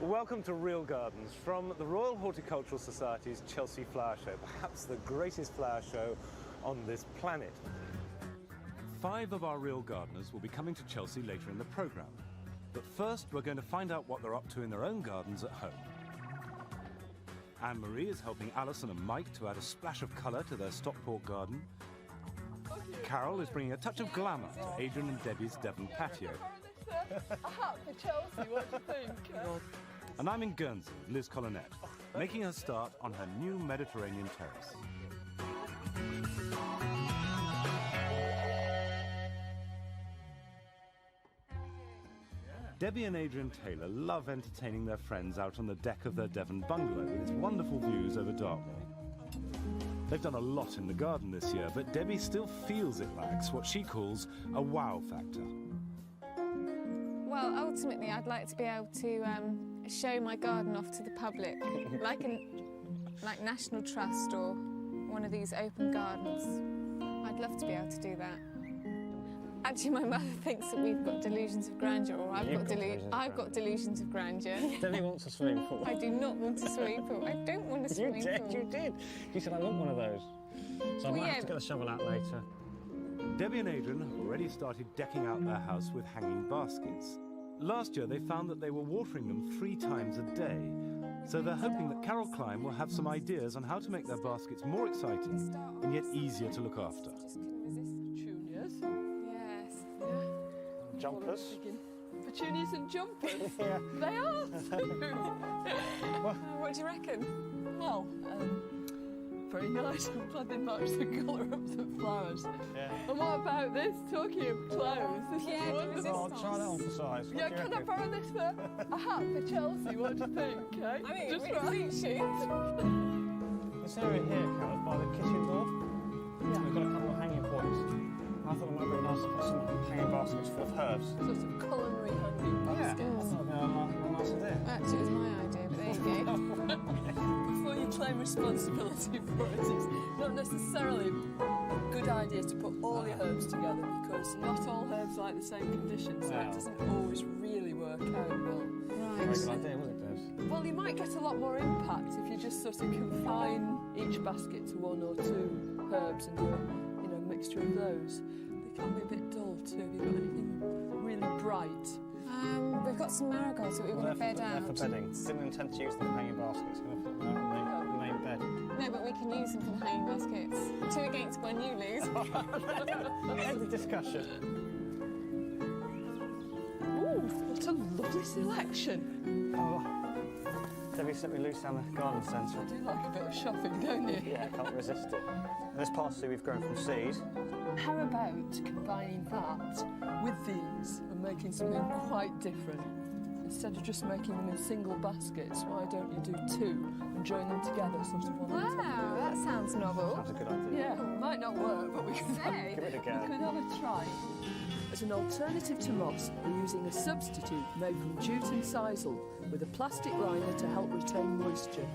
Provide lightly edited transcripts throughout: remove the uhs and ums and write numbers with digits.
Welcome to Real Gardens from the Royal Horticultural Society's Chelsea Flower Show, perhaps the greatest flower show on this planet. 5 of our real gardeners will be coming to Chelsea later in the programme. But first, we're going to find out what they're up to in their own gardens at home. Anne-Marie is helping Alison and Mike to add a splash of colour to their Stockport garden. Carol is bringing a touch of glamour to Adrian and Debbie's Devon patio. A hat for Chelsea, what do you think? And I'm in Guernsey with Liz Collinette, making her start on her new Mediterranean terrace. Debbie and Adrian Taylor love entertaining their friends out on the deck of their Devon bungalow with its wonderful views over Dartmoor. They've done a lot in the garden this year, but Debbie still feels it lacks what she calls a wow factor. Well, ultimately, I'd like to be able to show my garden off to the public, like National Trust or one of these open gardens. I'd love to be able to do that. Actually, my mother thinks that we've got delusions of grandeur, or I've got delusions of grandeur. Debbie wants a swimming pool. I do not want a swimming pool. I don't want a swimming pool. You did. You said I want one of those. So I might have to get the shovel out later. Debbie and Adrian have already started decking out their house with hanging baskets. Last year, they found that they were watering them 3 times a day. So they're hoping that Carol Klein will have some ideas on how to make their baskets more exciting and yet easier to look after. Petunias. Yes. Jumpers. Petunias and jumpers? Yeah. They are too. What do you reckon? Well, very nice. I'm glad they matched the colour of the flowers. Yeah. And what about this? Talking of clothes, this is wonderful. Oh, try that on for size. Yeah, can I borrow this for a hat for Chelsea? What do you think? Eh? I mean, just it really suits you. This area here, Carol, by the kitchen door. Yeah. We've got a couple of hanging points. I thought it might be nice to put some hanging baskets full of herbs. Sort of culinary hanging Yeah, I baskets. thought they were a nice idea. Actually, it was my idea, but there you go. Before you claim responsibility for it, it's not necessarily a good idea to put all your herbs together, because not all herbs like the same conditions, so it doesn't always really work out well. Very good idea, wasn't it, Des? Well, you might get a lot more impact if you just sort of confine each basket to 1 or 2 herbs and do a mixture of those. They can be a bit dull too. Have you got anything really bright? We've got some marigolds that we want to bed out. They're for bedding. Didn't intend to use them for hanging baskets. Going to put them out on the main bed. No, but we can use them for the hanging baskets. 2 against 1, you lose. End of discussion. Ooh, what a lovely selection. Oh, Debbie sent me loose down the garden centre. You do like a bit of shopping, don't you? Yeah, I can't resist it. And this parsley we've grown from seed. How about combining that with these and making something quite different? Instead of just making them in single baskets, why don't you do 2 and join them together, sort of one on top? Wow, that sounds novel. That's a good idea. Yeah, it might not work, but we could Give it a go. have a try. As an alternative to moss, we're using a substitute made from jute and sisal with a plastic liner to help retain moisture.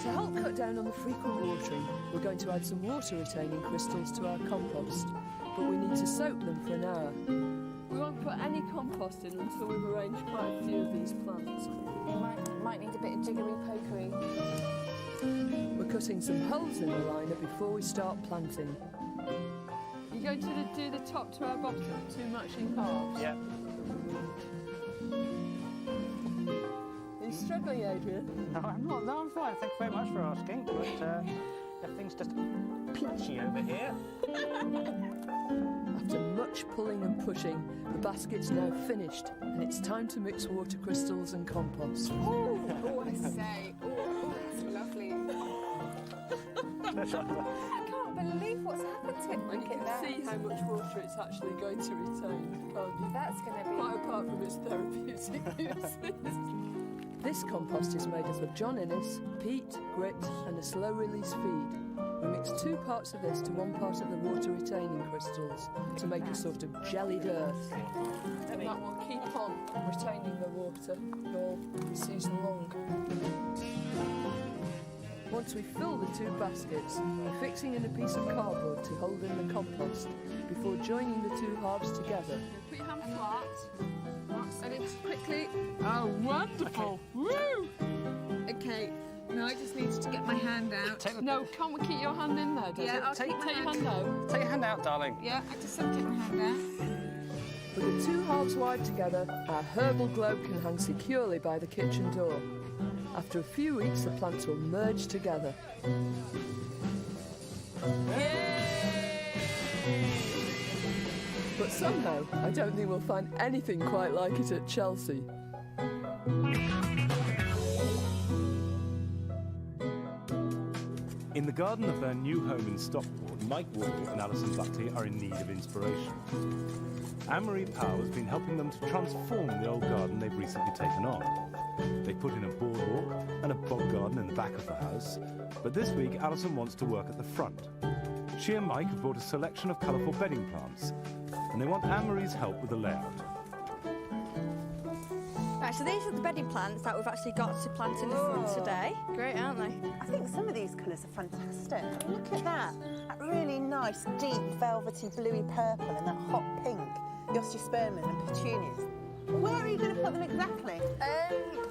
To help cut down on the frequent watering, we're going to add some water-retaining crystals to our compost, but we need to soak them for an hour. We won't put any compost in until we've arranged quite a few of these plants. You might need a bit of jiggery-pokery. We're cutting some holes in the liner before we start planting. You're going to do the top to our bottom, 2 matching halves? Yeah. Are you struggling, Adrian? No, I'm not. No, I'm fine. Thank you very much for asking. But everything's just peachy over here. After much pulling and pushing, the basket's now finished, and it's time to mix water crystals and compost. Oh, I say. Oh, that's lovely. I can't believe what's happened to it. And you Look can at that. see how much water it's actually going to retain, can't you? That's going to be... Quite apart from its therapeutic uses. This compost is made up of John Innes, peat, grit and a slow-release feed. We mix 2 parts of this to 1 part of the water-retaining crystals to make a sort of jellied earth. And that will keep on retaining the water all season long. Once we fill the 2 baskets, we're fixing in a piece of cardboard to hold in the compost before joining the 2 halves together. Put your hand flat. And it's quickly. Oh, wonderful. Woo! Okay, now I just needed to get my hand out. No, can't we keep your hand in there, Des? Yeah, I'll take keep my your hand- hand out. Take your hand out, darling. Yeah, I just have to get my hand out. With the two halves wide together, our herbal globe can hang securely by the kitchen door. After a few weeks, the plants will merge together. But somehow, I don't think we'll find anything quite like it at Chelsea. In the garden of their new home in Stockport, Mike Wall and Alison Buckley are in need of inspiration. Anne-Marie Powell has been helping them to transform the old garden they've recently taken on. They put in a boardwalk and a bog garden in the back of the house, but this week Alison wants to work at the front. She and Mike have brought a selection of colourful bedding plants, and they want Anne-Marie's help with the layout. Right, so these are the bedding plants that we've actually got to plant in the front today. Great, aren't they? I think some of these colours are fantastic. Look at that. That really nice, deep, velvety, bluey purple and that hot pink. The osteospermum and petunias. Where are you going to put them exactly?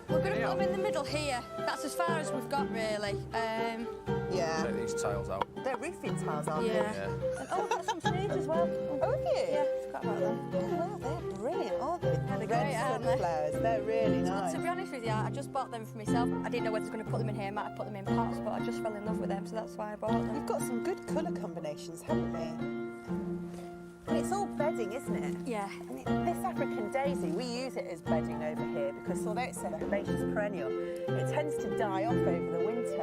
We're going to put them in the middle here. That's as far as we've got, really. Yeah. Take these tiles out. They're roofing tiles, aren't Yeah. they? And, oh, we've got some seeds as well. Oh, have you? Yeah, forgot about them. Oh, well, they're brilliant, aren't they? They're Red great, aren't they? sunflowers. They're really nice. To be honest with you, I just bought them for myself. I didn't know whether I was going to put them in here. I might have put them in pots, but I just fell in love with them, so that's why I bought them. You've got some good colour combinations, haven't you? And it's all bedding, isn't it? Yeah. And this African daisy, we use it as bedding over here because although it's a herbaceous perennial, it tends to die off over the winter.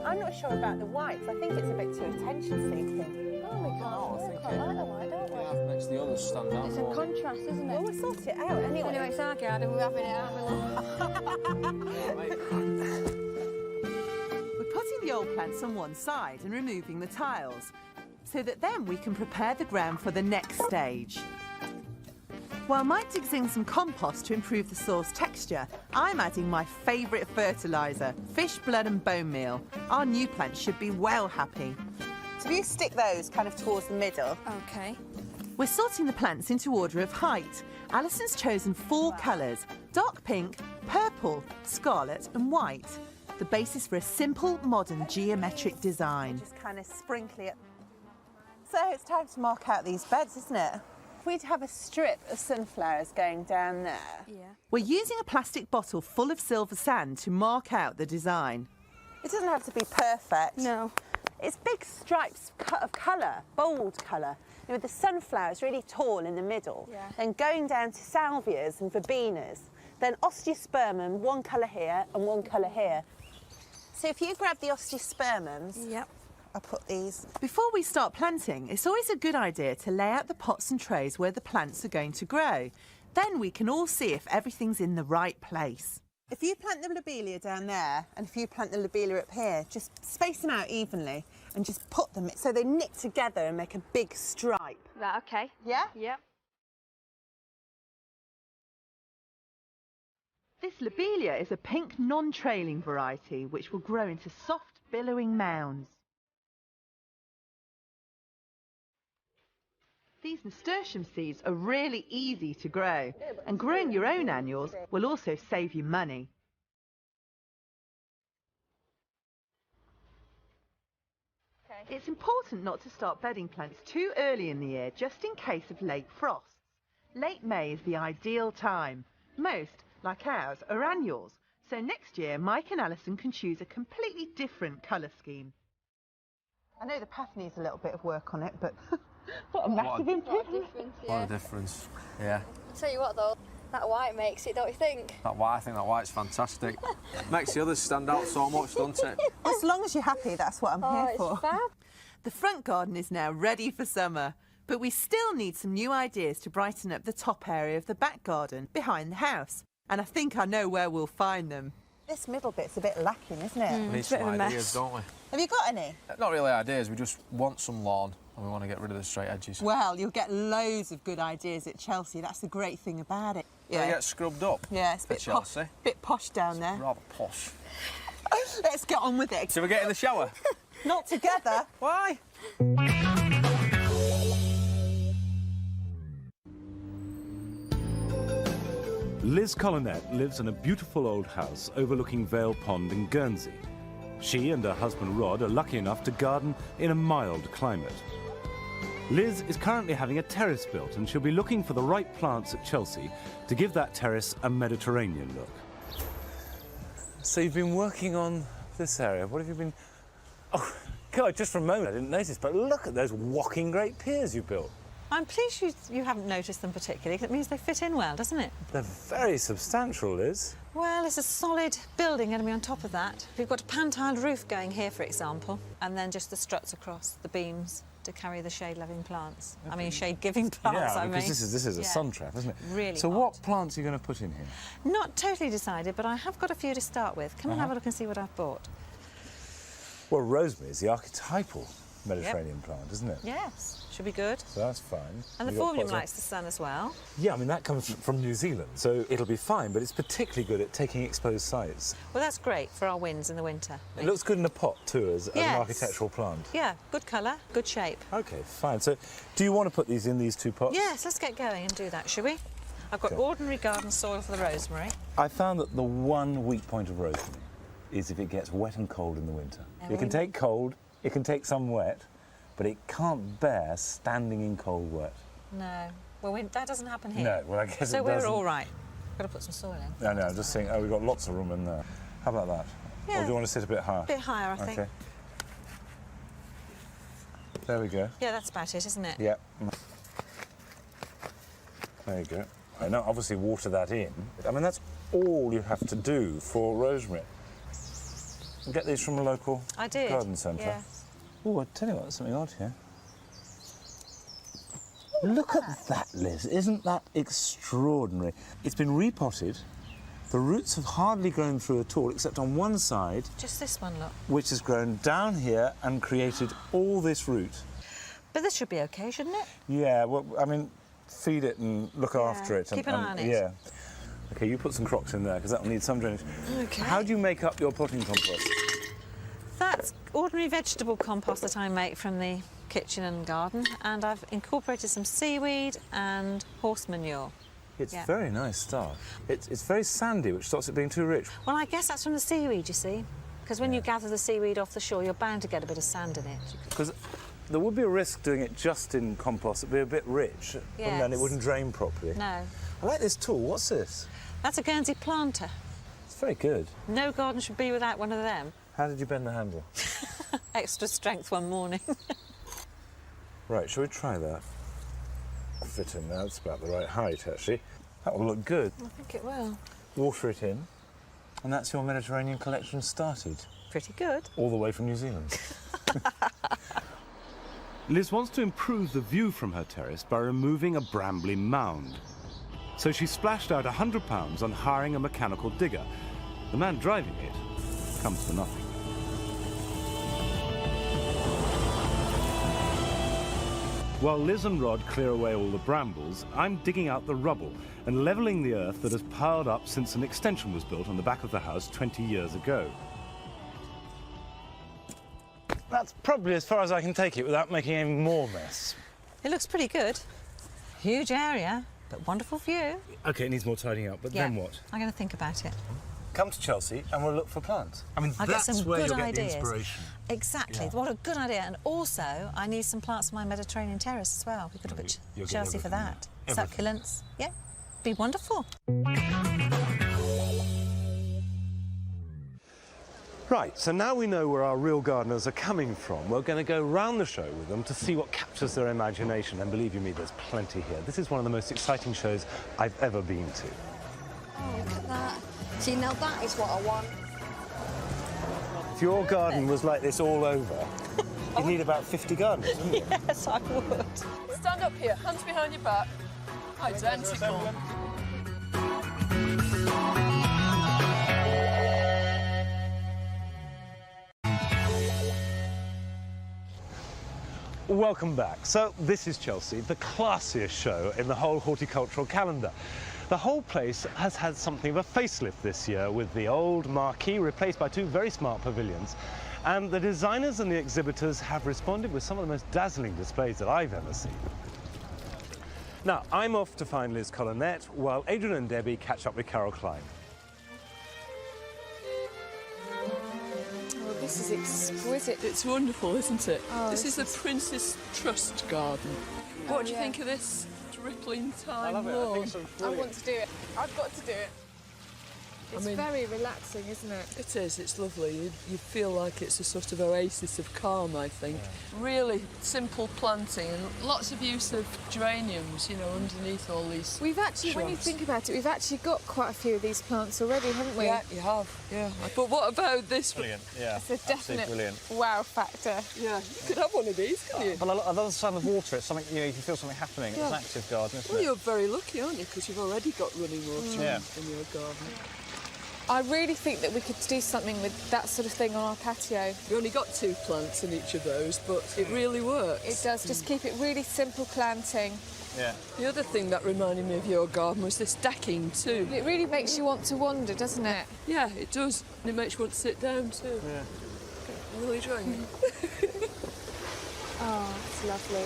I'm not sure about the whites. I think it's a bit too attention-seeking. Oh, we quite like the white, don't we? Yeah, makes the others stand out It's a more. contrast, isn't Well, it? we'll sort it out anyway. Anyway, it's our garden. We're having it, aren't we? We're putting the old plants on one side and removing the tiles, so that then we can prepare the ground for the next stage. While Mike digs in some compost to improve the soil's texture, I'm adding my favourite fertiliser, fish blood and bone meal. Our new plants should be well happy. So if you stick those kind of towards the middle. Okay. We're sorting the plants into order of height. Alison's chosen 4 colours: dark pink, purple, scarlet and white. The basis for a simple, modern geometric design. Just kind of sprinkle it. So it's time to mark out these beds, isn't it? We'd have a strip of sunflowers going down there. Yeah. We're using a plastic bottle full of silver sand to mark out the design. It doesn't have to be perfect. No. It's big stripes of colour, bold colour. You know, with the sunflowers really tall in the middle. Yeah. Then going down to salvias and verbenas. Then osteospermum, one colour here and one colour here. So if you grab the osteospermums, Yep. I'll put these. Before we start planting, it's always a good idea to lay out the pots and trays where the plants are going to grow. Then we can all see if everything's in the right place. If you plant the lobelia down there and if you plant the lobelia up here, just space them out evenly and just put them so they knit together and make a big stripe. Right, okay. Yeah? Yep. This lobelia is a pink non-trailing variety which will grow into soft, billowing mounds. These nasturtium seeds are really easy to grow, and growing your own annuals will also save you money. It's important not to start bedding plants too early in the year, just in case of late frosts. Late May is the ideal time. Most, like ours, are annuals, so next year Mike and Alison can choose a completely different colour scheme. I know the path needs a little bit of work on it, but what a massive improvement. What a difference. Yeah. I'll tell you what, though, that white makes it, don't you think? That white, I think that white's fantastic. Makes the others stand out so much, doesn't it? As long as you're happy, that's what I'm here it's for. fab. The front garden is now ready for summer, but we still need some new ideas to brighten up the top area of the back garden behind the house. And I think I know where we'll find them. This middle bit's a bit lacking, isn't it? We need It's a bit some of a ideas, mess. don't we? Have you got any? Not really ideas, we just want some lawn and we want to get rid of the straight edges. Well, you'll get loads of good ideas at Chelsea. That's the great thing about it. They get scrubbed up. Yeah, it's a at bit Chelsea. bit posh down there. Rather posh. Let's get on with it. Shall we get in the shower? Not together. Why? Liz Collinette lives in a beautiful old house overlooking Vale Pond in Guernsey. She and her husband Rod are lucky enough to garden in a mild climate. Liz is currently having a terrace built, and she'll be looking for the right plants at Chelsea to give that terrace a Mediterranean look. So you've been working on this area. What have you been... Oh, God, just for a moment I didn't notice, but look at those whocking great piers you built. I'm pleased you haven't noticed them particularly, because it means they fit in well, doesn't it? They're very substantial, Liz. Well, it's a solid building going to be on top of that. We've got a pan-tiled roof going here, for example, and then just the struts across the beams to carry the shade-loving plants. I mean, shade-giving plants, I mean. Because this is a sun trap, isn't it? Really So hot. what plants are you going to put in here? Not totally decided, but I have got a few to start with. Come and have a look and see what I've bought. Well, rosemary is the archetypal Mediterranean plant, isn't it? Yes, should be good. So that's fine. And the You've got phormium pots likes the sun as well. Yeah, I mean, that comes from New Zealand, so it'll be fine, but it's particularly good at taking exposed sites. Well, that's great for our winds in the winter. It looks good in a pot, too, as an Yes. architectural plant. Yeah, good colour, good shape. OK, fine. So do you want to put these in these two pots? Yes, let's get going and do that, shall we? I've got Okay. ordinary garden soil for the rosemary. I found that the one weak point of rosemary is if it gets wet and cold in the winter. It can take cold, it can take some wet, but it can't bear standing in cold wet. No. Well, that doesn't happen here. No, well, I guess so it we're doesn't. all right. Got to put some soil in. No, I'm just saying, we've got lots of room in there. How about that? Yeah. Or do you want to sit a bit higher? A bit higher, I think. OK. There we go. Yeah, that's about it, isn't it? Yeah. There you go. I know, obviously water that in. I mean, that's all you have to do for rosemary. Get these from a local I did. garden centre. Yeah. Oh, I tell you what, there's something odd here. Look at that, Liz. Isn't that extraordinary? It's been repotted. The roots have hardly grown through at all, except on one side, Just this one, look. which has grown down here and created all this root. But this should be okay, shouldn't it? Yeah, well, I mean, feed it and look after it. Keep an eye on it. Yeah. OK, you put some crocks in there, because that will need some drainage. OK. How do you make up your potting compost? That's ordinary vegetable compost that I make from the kitchen and garden, and I've incorporated some seaweed and horse manure. It's Yeah. very nice stuff. It's very sandy, which stops it being too rich. Well, I guess that's from the seaweed, you see, because when you gather the seaweed off the shore, you're bound to get a bit of sand in it. Because there would be a risk doing it just in compost. It'd be a bit rich, and then it Yes. wouldn't drain properly. No, I like this tool. What's this? that's a Guernsey planter. It's very good. No garden should be without one of them. How did you bend the handle? Extra strength one morning. Right, shall we try that? Fit in there. It's about the right height, actually. That will look good. I think it will. Water it in, and that's your Mediterranean collection started. Pretty good. All the way from New Zealand. Liz wants to improve the view from her terrace by removing a brambly mound. So she splashed out £100 on hiring a mechanical digger. The man driving it comes for nothing. While Liz and Rod clear away all the brambles, I'm digging out the rubble and levelling the earth that has piled up since an extension was built on the back of the house 20 years ago. That's probably as far as I can take it without making any more mess. It looks pretty good. Huge area, but wonderful view. OK, it needs more tidying up, but Yeah. then what? I'm going to think about it. Come to Chelsea and we'll look for plants. I mean, I'll get that's some where good you'll get ideas. the inspiration. Exactly. Yeah. What a good idea. And also, I need some plants for my Mediterranean terrace as well. We could have put you'll get Chelsea for everything that. there. Everything. Succulents. Yeah. Be wonderful. Right, so now we know where our real gardeners are coming from. We're going to go round the show with them to see what captures their imagination. And believe you me, there's plenty here. This is one of the most exciting shows I've ever been to. Oh, look at that. See, now that is what I want. If your garden was like this all over, you'd need about 50 gardeners, wouldn't you? Yes, I would. Stand up here, hands behind your back. Identical. Welcome back. So this is Chelsea, the classiest show in the whole horticultural calendar. The whole place has had something of a facelift this year, with the old marquee replaced by two very smart pavilions. And the designers and the exhibitors have responded with some of the most dazzling displays that I've ever seen. Now, I'm off to find Liz Collinette while Adrian and Debbie catch up with Carol Klein. Oh, this is exquisite. It's wonderful, isn't it? Oh, this is the Princess Trust Garden. What do you think of this rippling I time love it. I lawn? think it's I brilliant. want to do it. I've got to do it. It's very relaxing, isn't it? It is, it's lovely. You feel like it's a sort of oasis of calm, I think. Really simple planting and lots of use of geraniums, you know, underneath all these We've actually, when you shrubs. think about it, we've actually got quite a few of these plants already, haven't we? Yeah, you have, yeah. But what about this? Brilliant, yeah. It's a definite brilliant. wow factor. Yeah, you could have one of these, couldn't you? But I love the sound of water. It's something, you know, you can feel something happening. It's an active garden, isn't Well, it? you're very lucky, aren't you? Because you've already got running water Yeah. in your garden. I really think that we could do something with that sort of thing on our patio. We only got 2 plants in each of those, but it really works. It does, just keep it really simple planting. Yeah. The other thing that reminded me of your garden was this decking too. It really makes you want to wander, doesn't it? Yeah, it does. And it makes you want to sit down too. Yeah. I'm really enjoying it. Oh, it's lovely.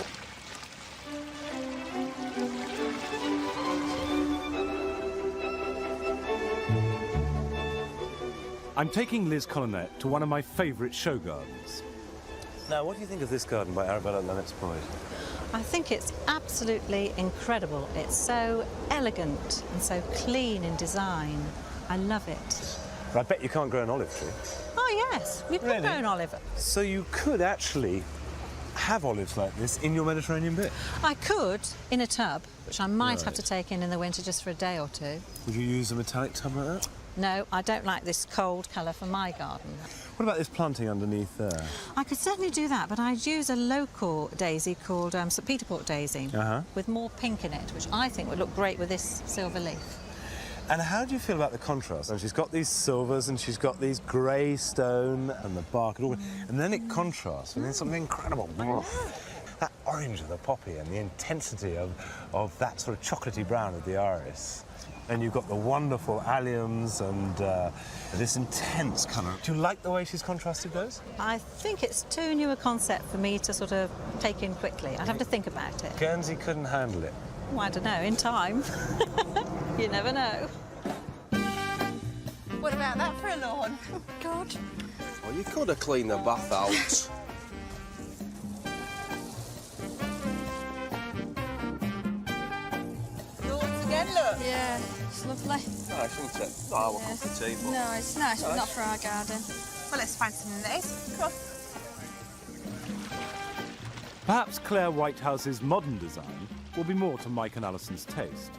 I'm taking Liz Collinette to one of my favourite show gardens. Now, what do you think of this garden by Arabella Lennox Boyd? I think it's absolutely incredible. It's so elegant and so clean in design. I love it. I bet you can't grow an olive tree. Oh yes, we could grow an olive. So you could actually have olives like this in your Mediterranean bit. I could in a tub, which I might have to take in the winter just for a day or two. Would you use a metallic tub like that? No, I don't like this cold colour for my garden. What about this planting underneath there? I could certainly do that, but I'd use a local daisy called St Peter Port daisy with more pink in it, which I think would look great with this silver leaf. And how do you feel about the contrast? And she's got these silvers and she's got these grey stone and the bark and all, and then it contrasts and then something incredible. That orange of the poppy and the intensity of that sort of chocolatey brown of the iris. And you've got the wonderful alliums and this intense colour. Do you like the way she's contrasted those? I think it's too new a concept for me to sort of take in quickly. I'd have to think about it. Guernsey couldn't handle it. Well, I don't know, in time. You never know. What about that for a lawn? God. Well, you could have cleaned the bath out. Lawns again, look. Yeah, it's lovely. Nice, isn't it? Not our cup of tea, but... No, it's nice, but not for our garden. Well, let's find some nice. Come on. Perhaps Claire Whitehouse's modern design will be more to Mike and Alison's taste.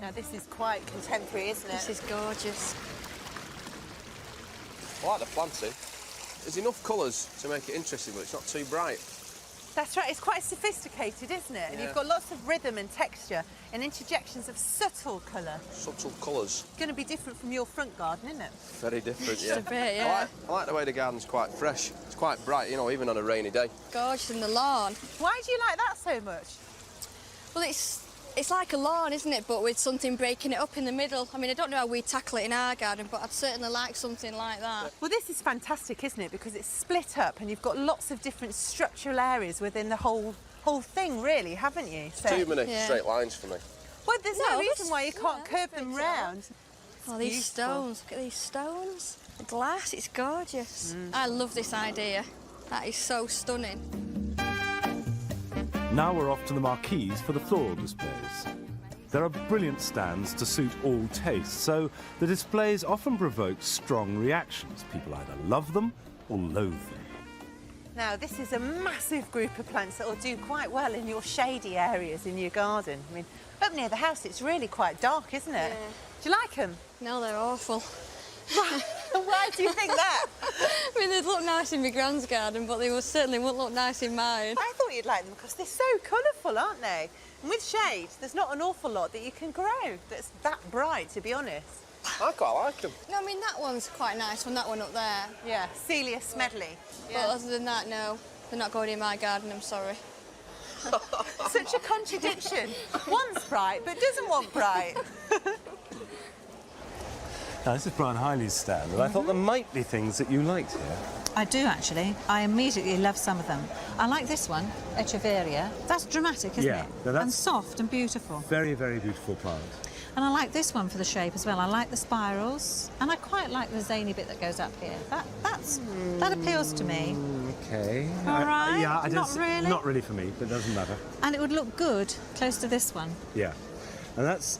Now, this is quite contemporary, isn't it? This is gorgeous. I like the planting. There's enough colours to make it interesting, but it's not too bright. That's right, it's quite sophisticated, isn't it? And you've got lots of rhythm and texture and interjections of subtle colour. Subtle colours. Going to be different from your front garden, isn't it? Very different, Just yeah. a bit, yeah. I like the way the garden's quite fresh. It's quite bright, you know, even on a rainy day. Gorgeous in the lawn. Why do you like that so much? Well, it's like a lawn, isn't it? But with something breaking it up in the middle. I mean, I don't know how we tackle it in our garden, but I'd certainly like something like that. Well, this is fantastic, isn't it? Because it's split up and you've got lots of different structural areas within the whole thing, really, haven't you? So, Too many straight lines for me. well, there's no No, reason this- why you can't yeah, curve them round. Oh, these beautiful. stones. Look at these stones. The glass, it's gorgeous. I love this idea. That is so stunning. Now we're off to the marquees for the floral displays. There are brilliant stands to suit all tastes, so the displays often provoke strong reactions. People either love them or loathe them. Now, this is a massive group of plants that will do quite well in your shady areas in your garden. I mean, up near the house, it's really quite dark, isn't it? Yeah. Do you like them? No, they're awful. Why do you think that? I mean, they'd look nice in my grand's garden, but they certainly wouldn't look nice in mine. I thought you'd like them because they're so colourful, aren't they? And with shade, there's not an awful lot that you can grow that's that bright, to be honest. I quite like them. No, I mean, that one's quite nice one, that one up there. Yeah, Celia Smedley. But other than that, no, they're not going in my garden, I'm sorry. Such a contradiction. Wants bright, but doesn't want bright. Now, this is Brian Hiley's stand, and I thought there might be things that you liked here. I do actually. I immediately love some of them. I like this one, Echeveria. That's dramatic, isn't Yeah, it? now that's- And soft and beautiful. Very, very beautiful plant. And I like this one for the shape as well. I like the spirals, and I quite like the zany bit that goes up here. That appeals to me. Okay. All right. Yeah, Not really? Not really for me, but it doesn't matter. And it would look good close to this one. Yeah. And that's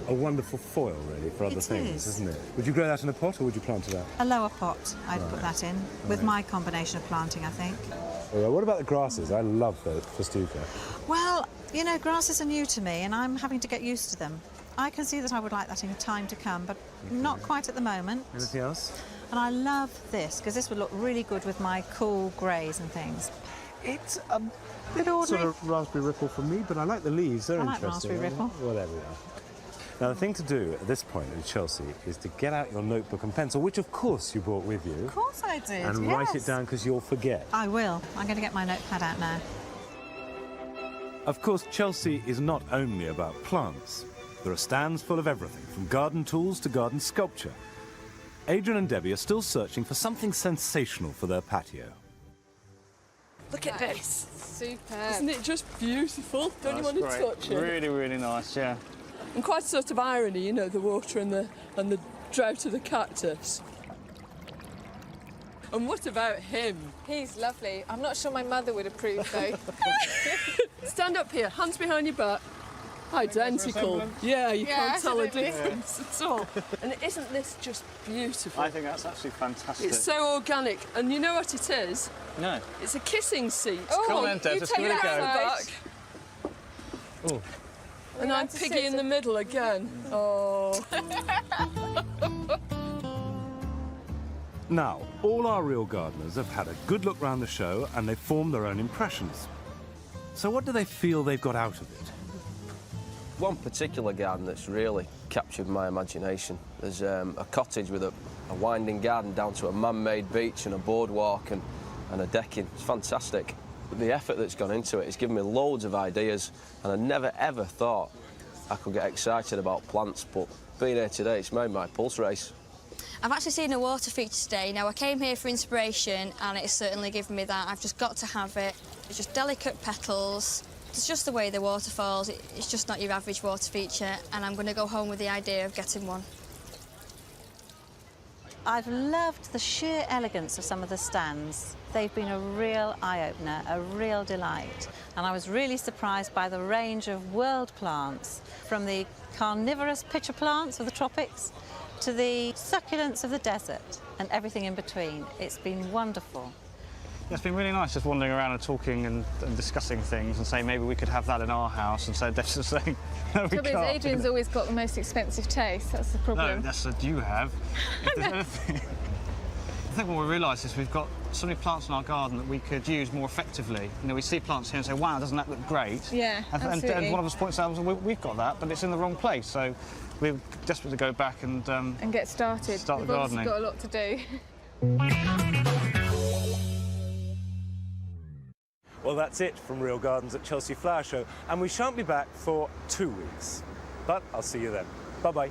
a wonderful foil, really, for other It thing,s is. isn't it? Would you grow that in a pot, or would you plant it out? A lower pot, I'd put that in, with my combination of planting, I think. Well, what about the grasses? I love the festuca. Well, you know, grasses are new to me, and I'm having to get used to them. I can see that I would like that in time to come, but not quite at the moment. Anything else? And I love this, because this would look really good with my cool greys and things. It's a bit ordinary. sort of raspberry ripple for me, but I like the leaves. They're I like interesting. raspberry ripple. Well, there we are. Now, the thing to do at this point in Chelsea is to get out your notebook and pencil, which, of course, you brought with you. Of course I did, And write it down, because you'll forget. I will. I'm going to get my notepad out now. Of course, Chelsea is not only about plants. There are stands full of everything, from garden tools to garden sculpture. Adrian and Debbie are still searching for something sensational for their patio. Look at this. Superb. Isn't it just beautiful? Don't you want to touch it? Really, really nice, yeah. And quite a sort of irony, you know, the water and the drought of the cactus. And what about him? He's lovely. I'm not sure my mother would approve, though. Stand up here, hands behind your back. Identical. Yeah, you Yeah, can't tell a absolutely. difference at all. And isn't this just beautiful? I think that's absolutely fantastic. It's so organic. And you know what it is? No. It's a kissing seat. Oh, Come on then, Deb, you let's take give it a that go. side. Oh. And I'm allowed to Piggy sit in the middle again. Oh. Now, all our real gardeners have had a good look round the show and they've formed their own impressions. So what do they feel they've got out of it? One particular garden that's really captured my imagination. There's a cottage with a winding garden down to a man-made beach and a boardwalk and a decking. It's fantastic. The effort that's gone into it has given me loads of ideas, and I never ever thought I could get excited about plants, but being here today, it's made my pulse race. I've actually seen a water feature today. Now, I came here for inspiration, and it's certainly given me that. I've just got to have it. It's just delicate petals. It's just the way the water falls. It's just not your average water feature, and I'm going to go home with the idea of getting one. I've loved the sheer elegance of some of the stands. They've been a real eye-opener, a real delight. And I was really surprised by the range of world plants, from the carnivorous pitcher plants of the tropics to the succulents of the desert and everything in between. It's been wonderful. It's been really nice just wandering around and talking and discussing things and saying maybe we could have that in our house, and so Dev's just saying no, we Trouble is, can't. Adrian's always got the most expensive taste. That's the No, problem. that's what you have. If there's anything, I think what we realise is we've got so many plants in our garden that we could use more effectively. You know, we see plants here and say, wow, doesn't that look great? Yeah, and absolutely. one of us points out, well, we've got that, but it's in the wrong place. So we're desperate to go back and get started. Start We've the obviously gardening. got a lot to do. Well, that's it from Real Gardens at Chelsea Flower Show, and we shan't be back for 2 weeks. But I'll see you then. Bye-bye.